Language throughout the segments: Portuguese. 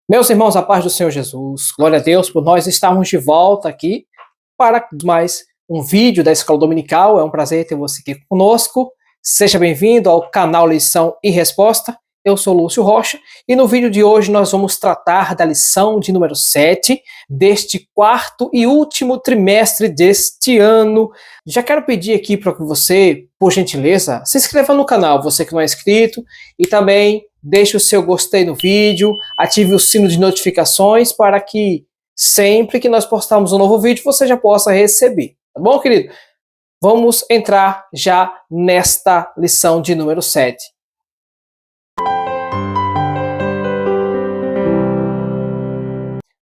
Meus irmãos, a paz do Senhor Jesus, glória a Deus por nós estarmos de volta aqui para mais um vídeo da Escola Dominical. É um prazer ter você aqui conosco. Seja bem-vindo ao canal Lição e Resposta. Eu sou Lúcio Rocha e no vídeo de hoje nós vamos tratar da lição de número 7 deste quarto e último trimestre deste ano. Já quero pedir aqui para que você, por gentileza, se inscreva no canal, você que não é inscrito, e também deixe o seu gostei no vídeo, ative o sino de notificações para que sempre que nós postarmos um novo vídeo você já possa receber. Tá bom, querido? Vamos entrar já nesta lição de número 7.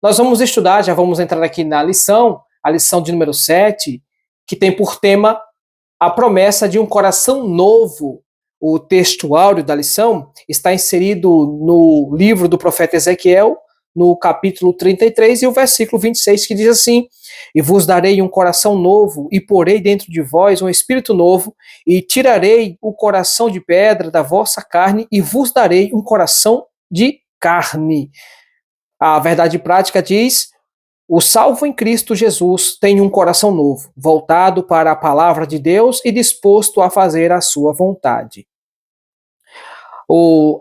Nós vamos estudar, já vamos entrar aqui na lição, a lição de número 7, que tem por tema a promessa de um coração novo. O texto áureo da lição está inserido no livro do profeta Ezequiel, no capítulo 33 e o versículo 26, que diz assim: E vos darei um coração novo, e porei dentro de vós um espírito novo, e tirarei o coração de pedra da vossa carne, e vos darei um coração de carne. A verdade prática diz: o salvo em Cristo Jesus tem um coração novo, voltado para a palavra de Deus e disposto a fazer a sua vontade.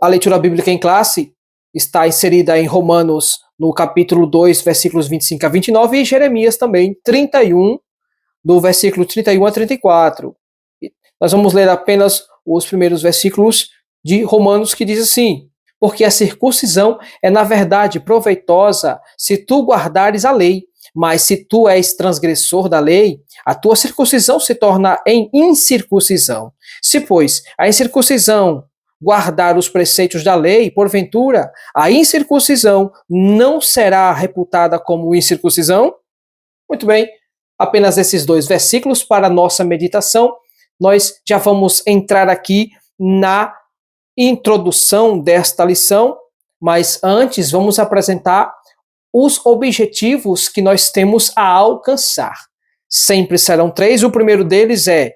A leitura bíblica em classe está inserida em Romanos, no capítulo 2, versículos 25 a 29, e Jeremias também, 31, do versículo 31 a 34. Nós vamos ler apenas os primeiros versículos de Romanos, que diz assim: porque a circuncisão é, na verdade, proveitosa se tu guardares a lei, mas se tu és transgressor da lei, a tua circuncisão se torna em incircuncisão. Se, pois, a incircuncisão guardar os preceitos da lei, porventura, a incircuncisão não será reputada como incircuncisão? Muito bem, apenas esses dois versículos para a nossa meditação. Nós já vamos entrar aqui na introdução desta lição, mas antes vamos apresentar os objetivos que nós temos a alcançar. Sempre serão três. O primeiro deles é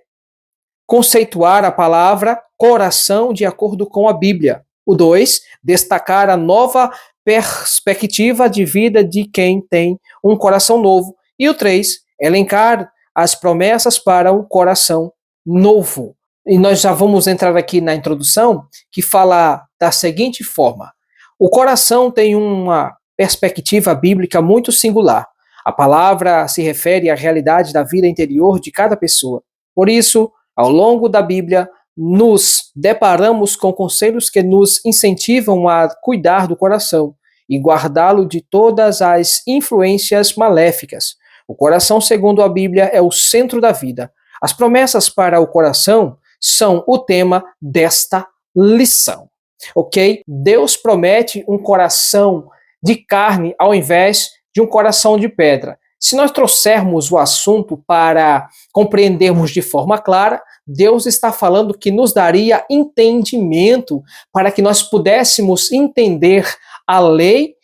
conceituar a palavra coração de acordo com a Bíblia. O 2, destacar a nova perspectiva de vida de quem tem um coração novo. E o 3, elencar as promessas para o coração novo. E nós já vamos entrar aqui na introdução, que fala da seguinte forma: o coração tem uma perspectiva bíblica muito singular. A palavra se refere à realidade da vida interior de cada pessoa. Por isso, ao longo da Bíblia, nos deparamos com conselhos que nos incentivam a cuidar do coração e guardá-lo de todas as influências maléficas. O coração, segundo a Bíblia, é o centro da vida. As promessas para o coração são o tema desta lição, ok? Deus promete um coração de carne ao invés de um coração de pedra. Se nós trouxermos o assunto para compreendermos de forma clara, Deus está falando que nos daria entendimento para que nós pudéssemos entender a lei,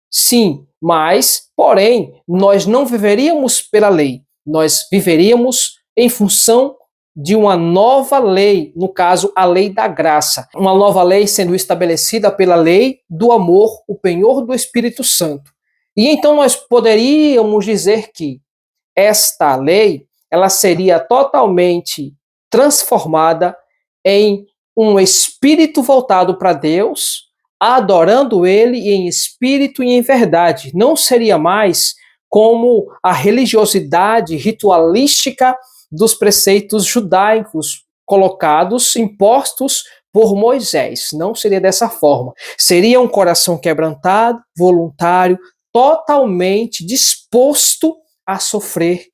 sim, mas, porém, nós não viveríamos pela lei, nós viveríamos em função de uma nova lei, no caso, a lei da graça. Uma nova lei sendo estabelecida pela lei do amor, o penhor do Espírito Santo. E então nós poderíamos dizer que esta lei, ela seria totalmente transformada em um espírito voltado para Deus, adorando Ele em espírito e em verdade. Não seria mais como a religiosidade ritualística dos preceitos judaicos colocados, impostos por Moisés. Não seria dessa forma. Seria um coração quebrantado, voluntário, totalmente disposto a sofrer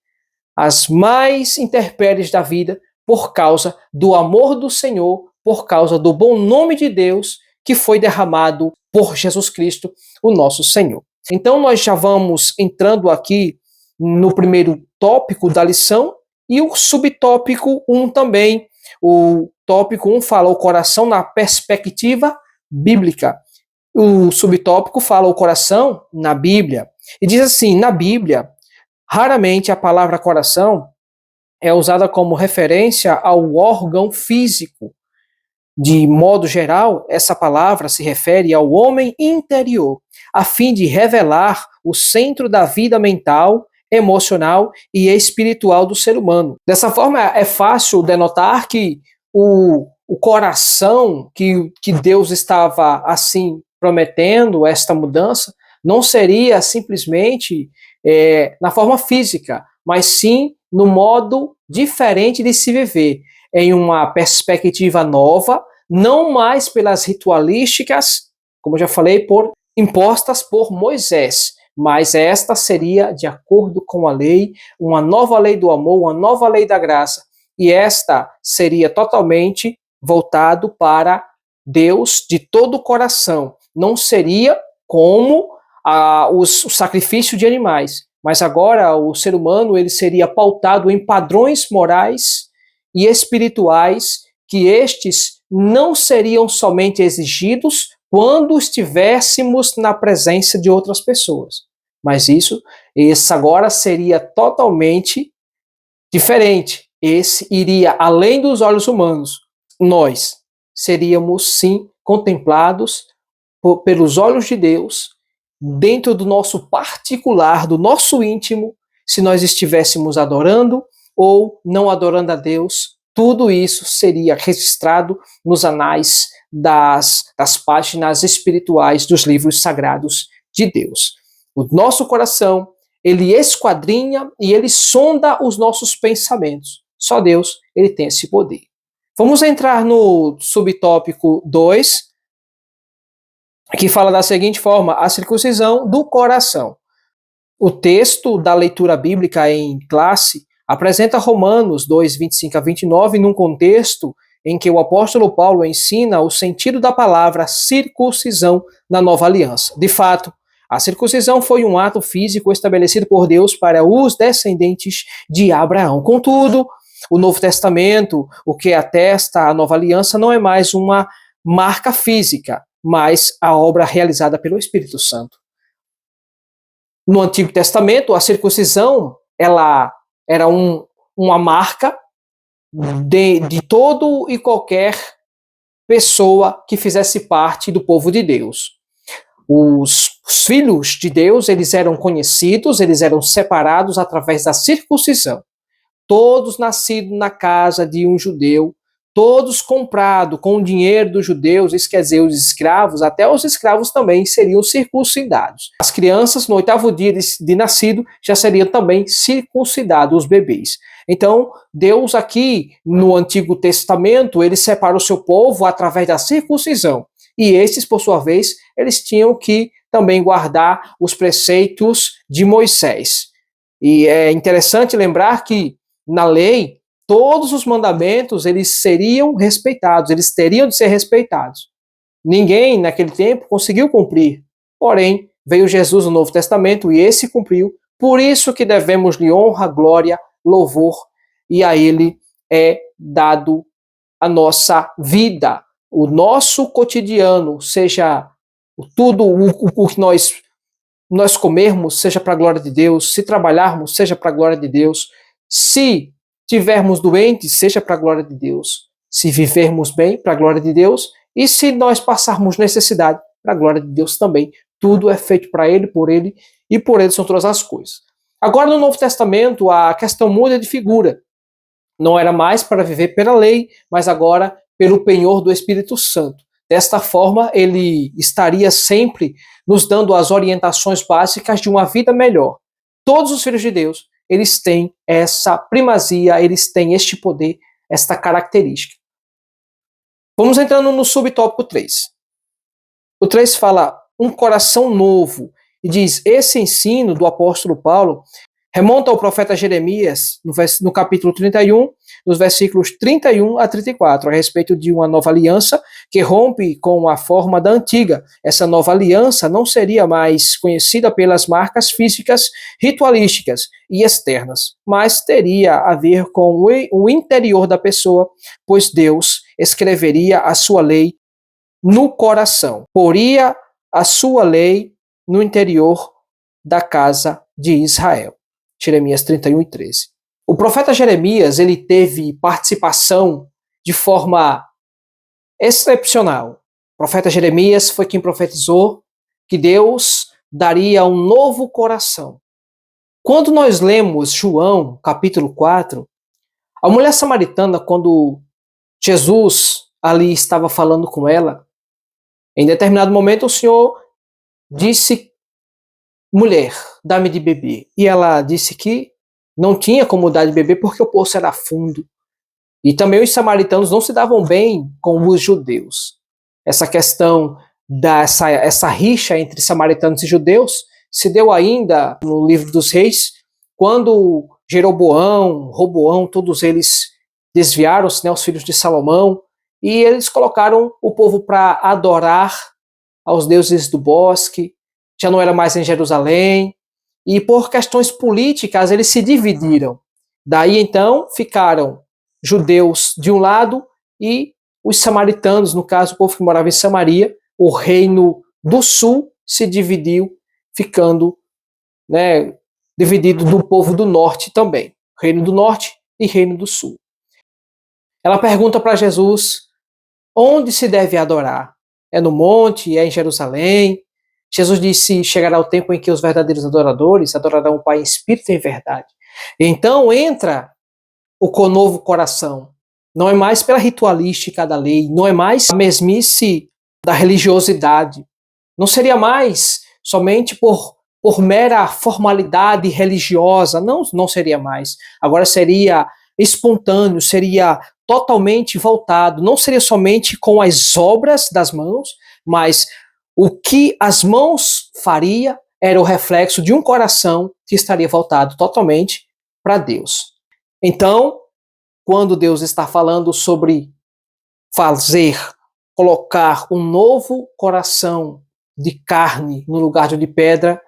as mais intempéries da vida por causa do amor do Senhor, por causa do bom nome de Deus que foi derramado por Jesus Cristo, o nosso Senhor. Então nós já vamos entrando aqui no primeiro tópico da lição, e o subtópico 1 também. O tópico 1 fala o coração na perspectiva bíblica. O subtópico fala o coração na Bíblia. E diz assim: na Bíblia, raramente a palavra coração é usada como referência ao órgão físico. De modo geral, essa palavra se refere ao homem interior. a fim de revelar o centro da vida mental, emocional e espiritual do ser humano. Dessa forma, é fácil denotar que o coração que Deus estava assim prometendo esta mudança não seria simplesmente na forma física, mas sim no modo diferente de se viver, em uma perspectiva nova, não mais pelas ritualísticas, como eu já falei, impostas por Moisés, mas esta seria de acordo com a lei, uma nova lei do amor, uma nova lei da graça, e esta seria totalmente voltado para Deus de todo o coração. Não seria como o sacrifício de animais, mas agora o ser humano ele seria pautado em padrões morais e espirituais, que estes não seriam somente exigidos quando estivéssemos na presença de outras pessoas. Mas isso agora seria totalmente diferente. Esse iria além dos olhos humanos. Nós seríamos, sim, contemplados pelos olhos de Deus, dentro do nosso particular, do nosso íntimo, se nós estivéssemos adorando ou não adorando a Deus. Tudo isso seria registrado nos anais das páginas espirituais dos livros sagrados de Deus. O nosso coração, ele esquadrinha e ele sonda os nossos pensamentos. Só Deus, ele tem esse poder. Vamos entrar no subtópico 2, que fala da seguinte forma: a circuncisão do coração. O texto da leitura bíblica em classe apresenta Romanos 2, 25 a 29, num contexto em que o apóstolo Paulo ensina o sentido da palavra circuncisão na nova aliança. De fato, a circuncisão foi um ato físico estabelecido por Deus para os descendentes de Abraão. Contudo, o Novo Testamento, o que atesta a nova aliança, não é mais uma marca física, mas a obra realizada pelo Espírito Santo. No Antigo Testamento, a circuncisão ela era uma marca de todo e qualquer pessoa que fizesse parte do povo de Deus. Os filhos de Deus, eles eram conhecidos, eles eram separados através da circuncisão. Todos nascidos na casa de um judeu, todos comprados com o dinheiro dos judeus, isso quer dizer, os escravos, até os escravos também seriam circuncidados. As crianças, no 8º dia de nascido, já seriam também circuncidados, os bebês. Então, Deus aqui, no Antigo Testamento, ele separa o seu povo através da circuncisão. E esses, por sua vez, eles tinham que também guardar os preceitos de Moisés. E é interessante lembrar que, na lei, todos os mandamentos, eles seriam respeitados, eles teriam de ser respeitados. Ninguém, naquele tempo, conseguiu cumprir. Porém, veio Jesus no Novo Testamento e esse cumpriu. Por isso que devemos-lhe honra, glória, louvor, e a ele é dado a nossa vida, o nosso cotidiano, seja tudo o que nós comermos, seja para a glória de Deus, se trabalharmos, seja para a glória de Deus, se tivermos doentes, seja para a glória de Deus, se vivermos bem, para a glória de Deus, e se nós passarmos necessidade, para a glória de Deus também. Tudo é feito para Ele, e por Ele são todas as coisas. Agora, no Novo Testamento, a questão muda de figura. Não era mais para viver pela lei, mas agora pelo penhor do Espírito Santo. Desta forma, ele estaria sempre nos dando as orientações básicas de uma vida melhor. Todos os filhos de Deus, eles têm essa primazia, eles têm este poder, esta característica. Vamos entrando no subtópico 3. O 3 fala um coração novo e diz: esse ensino do apóstolo Paulo remonta ao profeta Jeremias, no capítulo 31, nos versículos 31 a 34, a respeito de uma nova aliança que rompe com a forma da antiga. Essa nova aliança não seria mais conhecida pelas marcas físicas, ritualísticas e externas, mas teria a ver com o interior da pessoa, pois Deus escreveria a sua lei no coração, poria a sua lei no interior da casa de Israel. Jeremias 31 e 13. O profeta Jeremias, ele teve participação de forma excepcional. O profeta Jeremias foi quem profetizou que Deus daria um novo coração. Quando nós lemos João, capítulo 4, a mulher samaritana, quando Jesus ali estava falando com ela, em determinado momento o Senhor disse: mulher, dá-me de beber. E ela disse que não tinha como dar de beber porque o poço era fundo. E também os samaritanos não se davam bem com os judeus. Essa questão essa rixa entre samaritanos e judeus se deu ainda no livro dos reis, quando Jeroboão, Roboão, todos eles desviaram-se, né, os filhos de Salomão, e eles colocaram o povo para adorar aos deuses do bosque, já não era mais em Jerusalém, e por questões políticas eles se dividiram. Daí então ficaram judeus de um lado e os samaritanos, no caso o povo que morava em Samaria. O reino do sul se dividiu, ficando, né, dividido do povo do norte também. Reino do norte e reino do sul. Ela pergunta para Jesus onde se deve adorar. É no monte? É em Jerusalém? Jesus disse: chegará o tempo em que os verdadeiros adoradores adorarão o Pai em espírito e em verdade. Então entra o novo coração. Não é mais pela ritualística da lei, não é mais a mesmice da religiosidade. Não seria mais somente por mera formalidade religiosa, não seria mais. Agora seria espontâneo, seria totalmente voltado, não seria somente com as obras das mãos, mas o que as mãos faria era o reflexo de um coração que estaria voltado totalmente para Deus. Então, quando Deus está falando sobre colocar um novo coração de carne no lugar de pedra,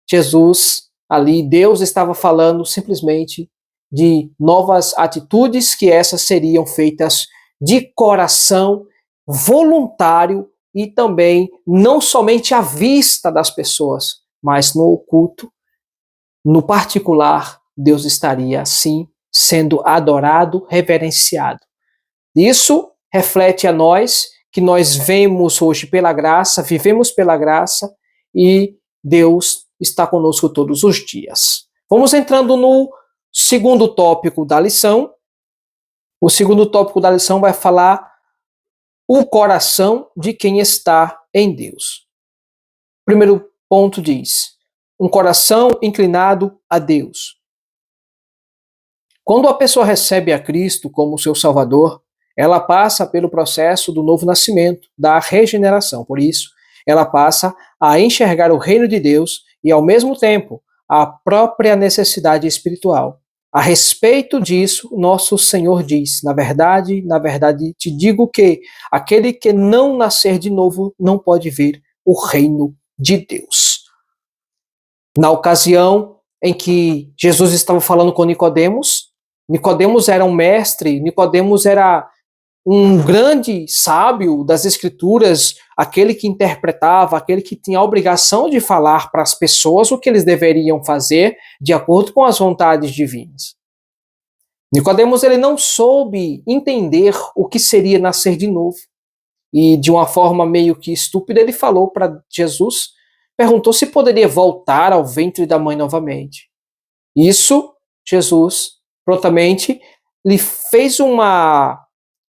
Jesus, ali, Deus estava falando simplesmente de novas atitudes, que essas seriam feitas de coração voluntário e também não somente à vista das pessoas, mas no oculto, no particular, Deus estaria assim sendo adorado, reverenciado. Isso reflete a nós que nós vemos hoje pela graça, vivemos pela graça e Deus está conosco todos os dias. Vamos entrando no segundo tópico da lição. O segundo tópico da lição vai falar o coração de quem está em Deus. O primeiro ponto diz: um coração inclinado a Deus. Quando a pessoa recebe a Cristo como seu Salvador, ela passa pelo processo do novo nascimento, da regeneração. Por isso, ela passa a enxergar o reino de Deus e, ao mesmo tempo, a própria necessidade espiritual. A respeito disso, nosso Senhor diz: na verdade, te digo que aquele que não nascer de novo não pode ver o reino de Deus. Na ocasião em que Jesus estava falando com Nicodemos era um mestre, Nicodemos era um grande sábio das Escrituras, aquele que interpretava, aquele que tinha a obrigação de falar para as pessoas o que eles deveriam fazer de acordo com as vontades divinas. Nicodemos, ele não soube entender o que seria nascer de novo. E de uma forma meio que estúpida, ele falou para Jesus, perguntou se poderia voltar ao ventre da mãe novamente. Isso, Jesus prontamente lhe fez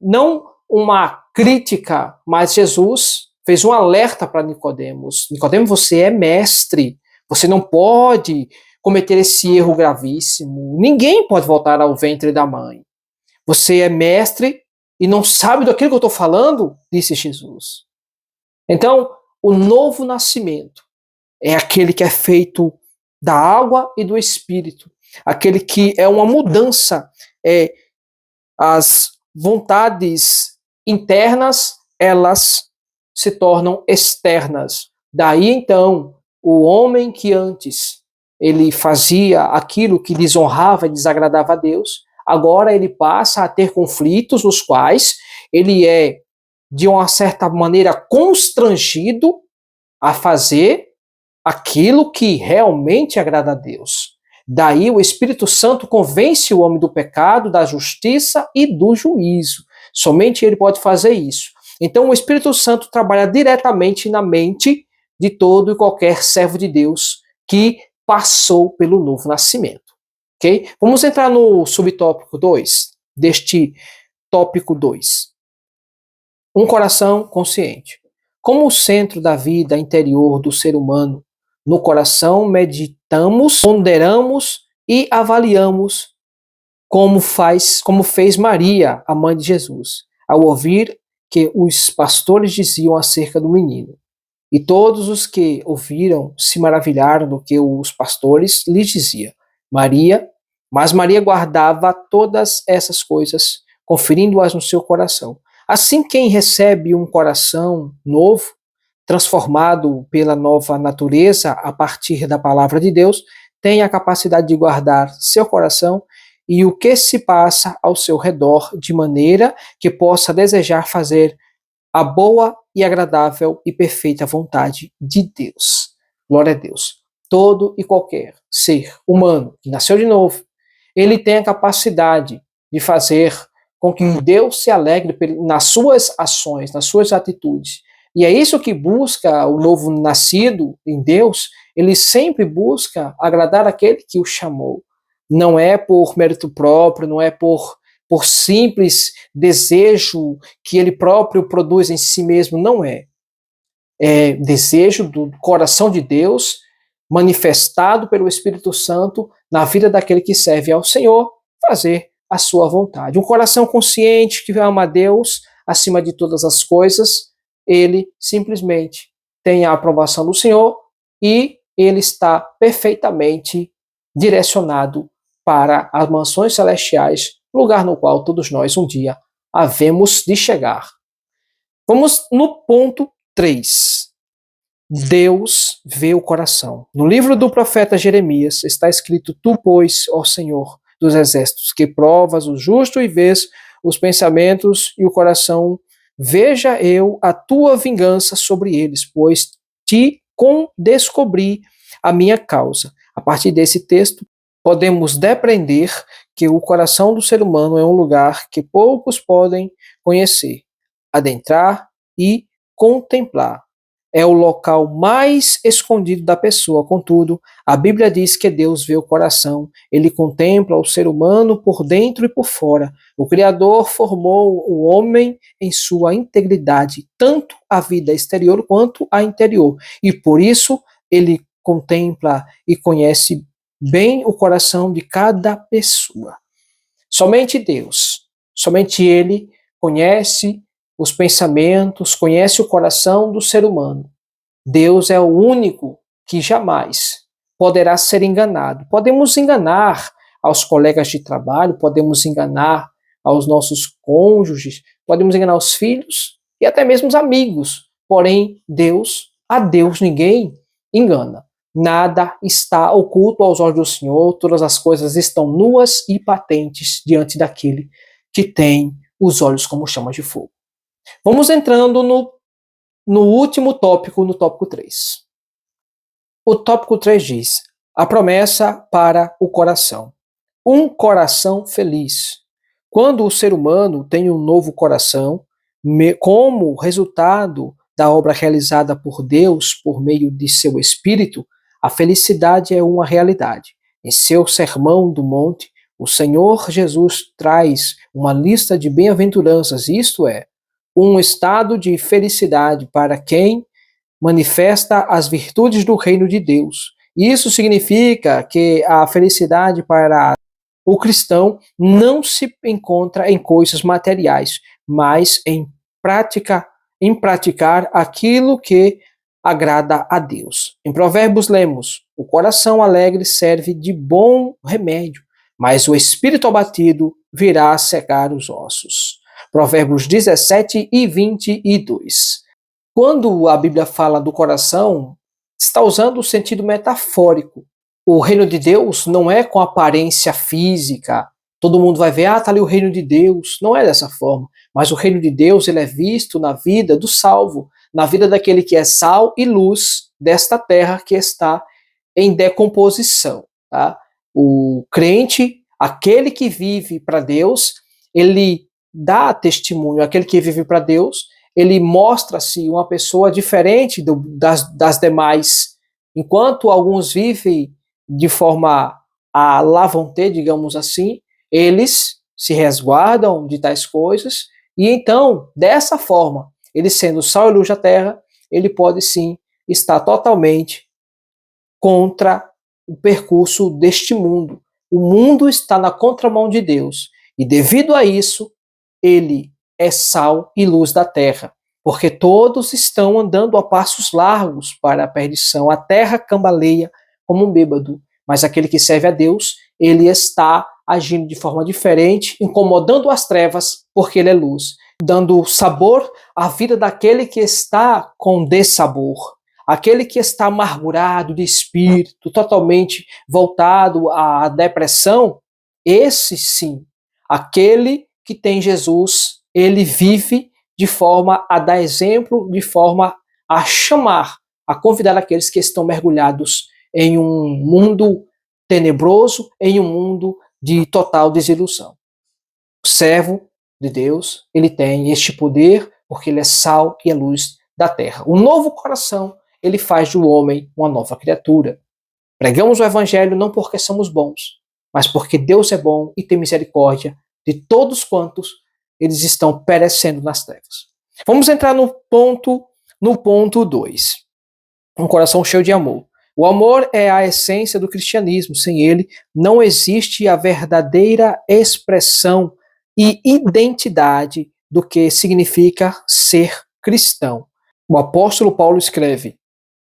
não uma crítica, mas Jesus fez um alerta para Nicodemos. Nicodemos, você é mestre, você não pode cometer esse erro gravíssimo. Ninguém pode voltar ao ventre da mãe. Você é mestre e não sabe daquilo que eu estou falando? Disse Jesus. Então, o novo nascimento é aquele que é feito da água e do Espírito. Aquele que é uma mudança. As vontades internas, elas se tornam externas. Daí, então, o homem que antes ele fazia aquilo que desonrava e desagradava a Deus, agora ele passa a ter conflitos nos quais ele é, de uma certa maneira, constrangido a fazer aquilo que realmente agrada a Deus. Daí o Espírito Santo convence o homem do pecado, da justiça e do juízo. Somente ele pode fazer isso. Então o Espírito Santo trabalha diretamente na mente de todo e qualquer servo de Deus que passou pelo novo nascimento. Ok? Vamos entrar no subtópico 2 deste tópico 2. Um coração consciente. Como o centro da vida interior do ser humano, no coração meditamos, ponderamos e avaliamos como fez Maria, a mãe de Jesus, ao ouvir que os pastores diziam acerca do menino. E todos os que ouviram se maravilharam do que os pastores lhes diziam. Mas Maria guardava todas essas coisas, conferindo-as no seu coração. Assim, quem recebe um coração novo, transformado pela nova natureza a partir da palavra de Deus, tem a capacidade de guardar seu coração e o que se passa ao seu redor, de maneira que possa desejar fazer a boa e agradável e perfeita vontade de Deus. Glória a Deus. Todo e qualquer ser humano que nasceu de novo, ele tem a capacidade de fazer com que Deus se alegre nas suas ações, nas suas atitudes. E é isso que busca o novo nascido em Deus. Ele sempre busca agradar aquele que o chamou. Não é por mérito próprio, não é por simples desejo que ele próprio produz em si mesmo, não é. É desejo do coração de Deus manifestado pelo Espírito Santo na vida daquele que serve ao Senhor, fazer a sua vontade. Um coração consciente que ama a Deus acima de todas as coisas, ele simplesmente tem a aprovação do Senhor e ele está perfeitamente direcionado para as mansões celestiais, lugar no qual todos nós um dia havemos de chegar. Vamos no ponto 3. Deus vê o coração. No livro do profeta Jeremias está escrito: Tu, pois, ó Senhor dos exércitos, que provas o justo e vês os pensamentos e o coração, veja eu a tua vingança sobre eles, pois te descobri a minha causa. A partir desse texto, podemos depreender que o coração do ser humano é um lugar que poucos podem conhecer, adentrar e contemplar. É o local mais escondido da pessoa. Contudo, a Bíblia diz que Deus vê o coração, ele contempla o ser humano por dentro e por fora. O Criador formou o homem em sua integridade, tanto a vida exterior quanto a interior. E por isso, ele contempla e conhece bem o coração de cada pessoa. Somente Deus, somente Ele conhece os pensamentos, conhece o coração do ser humano. Deus é o único que jamais poderá ser enganado. Podemos enganar aos colegas de trabalho, podemos enganar aos nossos cônjuges, podemos enganar os filhos e até mesmo os amigos. Porém, a Deus ninguém engana. Nada está oculto aos olhos do Senhor, todas as coisas estão nuas e patentes diante daquele que tem os olhos como chamas de fogo. Vamos entrando no último tópico, no tópico 3. O tópico 3 diz: a promessa para o coração. Um coração feliz. Quando o ser humano tem um novo coração, como resultado da obra realizada por Deus por meio de seu Espírito, a felicidade é uma realidade. Em seu Sermão do Monte, o Senhor Jesus traz uma lista de bem-aventuranças, isto é, um estado de felicidade para quem manifesta as virtudes do reino de Deus. Isso significa que a felicidade para o cristão não se encontra em coisas materiais, mas em praticar aquilo que agrada a Deus. Em Provérbios lemos: o coração alegre serve de bom remédio, mas o espírito abatido virá secar os ossos. Provérbios 17 e 22. Quando a Bíblia fala do coração, está usando o sentido metafórico. O reino de Deus não é com aparência física. Todo mundo vai ver, está ali o reino de Deus. Não é dessa forma. Mas o reino de Deus ele é visto na vida do salvo, na vida daquele que é sal e luz desta terra que está em decomposição. Tá? O crente, aquele que vive para Deus, ele dá testemunho, aquele que vive para Deus, ele mostra-se uma pessoa diferente das demais. Enquanto alguns vivem de forma a lá vão ter, digamos assim, eles se resguardam de tais coisas, e então, dessa forma, ele sendo sal e luz da terra, ele pode sim estar totalmente contra o percurso deste mundo. O mundo está na contramão de Deus, e devido a isso, ele é sal e luz da terra, porque todos estão andando a passos largos para a perdição. A terra cambaleia como um bêbado, mas aquele que serve a Deus, ele está agindo de forma diferente, incomodando as trevas, porque ele é luz, dando sabor à vida daquele que está com dessabor. Aquele que está amargurado de espírito, totalmente voltado à depressão, esse sim, aquele que tem Jesus, ele vive de forma a dar exemplo, de forma a chamar, a convidar aqueles que estão mergulhados em um mundo tenebroso, em um mundo de total desilusão. O servo de Deus, ele tem este poder porque ele é sal e é luz da terra. O novo coração, ele faz do homem uma nova criatura. Pregamos o evangelho não porque somos bons, mas porque Deus é bom e tem misericórdia de todos quantos eles estão perecendo nas trevas. Vamos entrar no ponto 2. Um coração cheio de amor. O amor é a essência do cristianismo. Sem ele, não existe a verdadeira expressão e identidade do que significa ser cristão. O apóstolo Paulo escreve: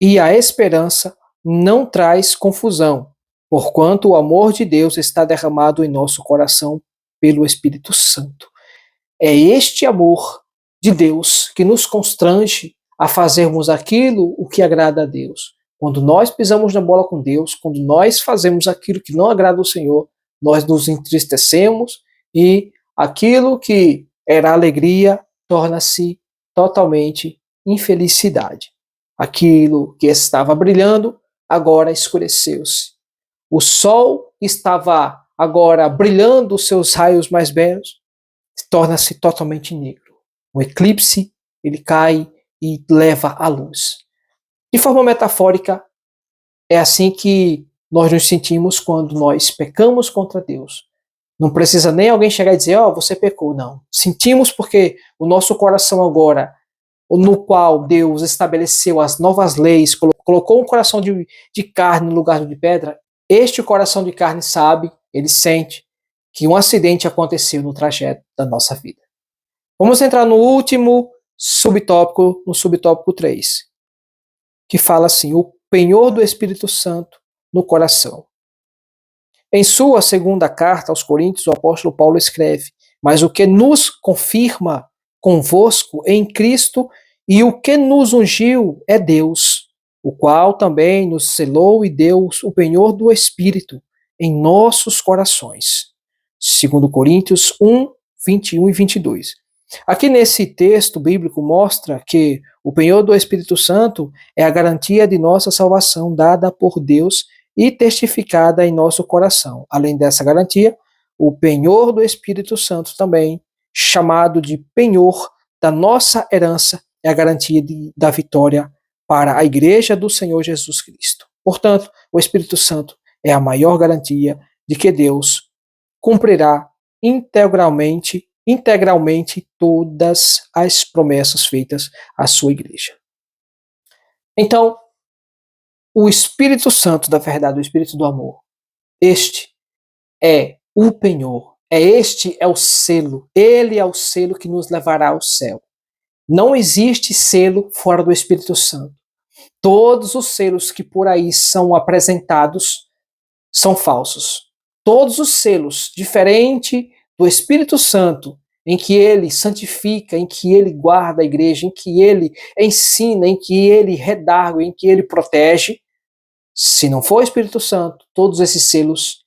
e a esperança não traz confusão, porquanto o amor de Deus está derramado em nosso coração pelo Espírito Santo. É este amor de Deus que nos constrange a fazermos aquilo o que agrada a Deus. Quando nós pisamos na bola com Deus, quando nós fazemos aquilo que não agrada ao Senhor, nós nos entristecemos e aquilo que era alegria torna-se totalmente infelicidade. Aquilo que estava brilhando agora escureceu-se. O sol estava agora brilhando os seus raios mais belos, torna-se totalmente negro. O eclipse, ele cai e leva a luz. De forma metafórica, é assim que nós nos sentimos quando nós pecamos contra Deus. Não precisa nem alguém chegar e dizer, você pecou, não. Sentimos porque o nosso coração agora, no qual Deus estabeleceu as novas leis, colocou um coração de carne no lugar de pedra, este coração de carne sabe, ele sente que um acidente aconteceu no trajeto da nossa vida. Vamos entrar no último subtópico, no subtópico 3, que fala assim, o penhor do Espírito Santo no coração. Em sua segunda carta aos Coríntios, o apóstolo Paulo escreve, mas o que nos confirma convosco em Cristo e o que nos ungiu é Deus, o qual também nos selou e deu o penhor do Espírito em nossos corações. 2 Coríntios 1, 21 e 22. Aqui nesse texto bíblico mostra que o penhor do Espírito Santo é a garantia de nossa salvação dada por Deus e testificada em nosso coração. Além dessa garantia, o penhor do Espírito Santo também, chamado de penhor da nossa herança, é a garantia da vitória para a Igreja do Senhor Jesus Cristo. Portanto, o Espírito Santo é a maior garantia de que Deus cumprirá integralmente todas as promessas feitas à sua igreja. Então, o Espírito Santo da verdade, o Espírito do amor, este é o penhor, este é o selo, ele é o selo que nos levará ao céu. Não existe selo fora do Espírito Santo. Todos os selos que por aí são apresentados são falsos. Todos os selos, diferente do Espírito Santo, em que ele santifica, em que ele guarda a igreja, em que ele ensina, em que ele redargue, em que ele protege, se não for o Espírito Santo, todos esses selos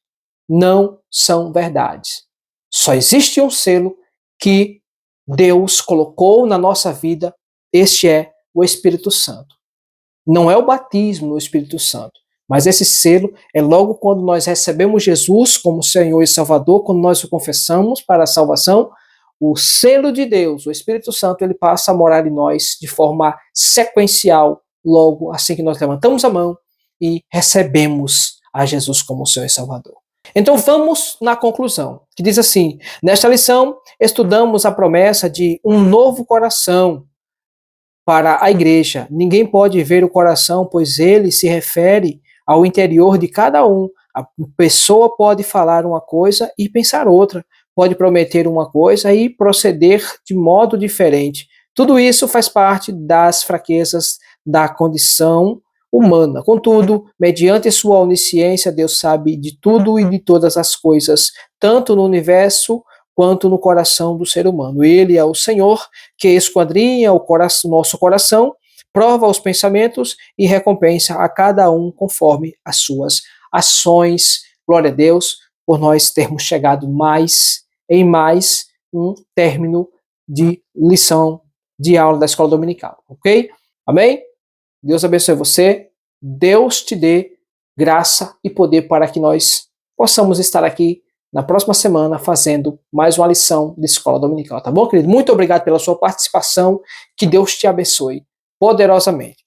não são verdades. Só existe um selo que Deus colocou na nossa vida, este é o Espírito Santo. Não é o batismo no Espírito Santo, mas esse selo é logo quando nós recebemos Jesus como Senhor e Salvador, quando nós o confessamos para a salvação, o selo de Deus, o Espírito Santo, ele passa a morar em nós de forma sequencial, logo assim que nós levantamos a mão e recebemos a Jesus como Senhor e Salvador. Então vamos na conclusão, que diz assim: nesta lição estudamos a promessa de um novo coração para a igreja. Ninguém pode ver o coração, pois ele se refere ao interior de cada um. A pessoa pode falar uma coisa e pensar outra, pode prometer uma coisa e proceder de modo diferente. Tudo isso faz parte das fraquezas da condição humana. Contudo, mediante sua onisciência, Deus sabe de tudo e de todas as coisas, tanto no universo quanto no coração do ser humano. Ele é o Senhor que esquadrinha o nosso coração, prova os pensamentos e recompensa a cada um conforme as suas ações. Glória a Deus por nós termos chegado em mais um término de lição de aula da escola dominical, ok? Amém? Deus abençoe você, Deus te dê graça e poder para que nós possamos estar aqui na próxima semana fazendo mais uma lição de escola dominical, tá bom, querido? Muito obrigado pela sua participação, que Deus te abençoe poderosamente.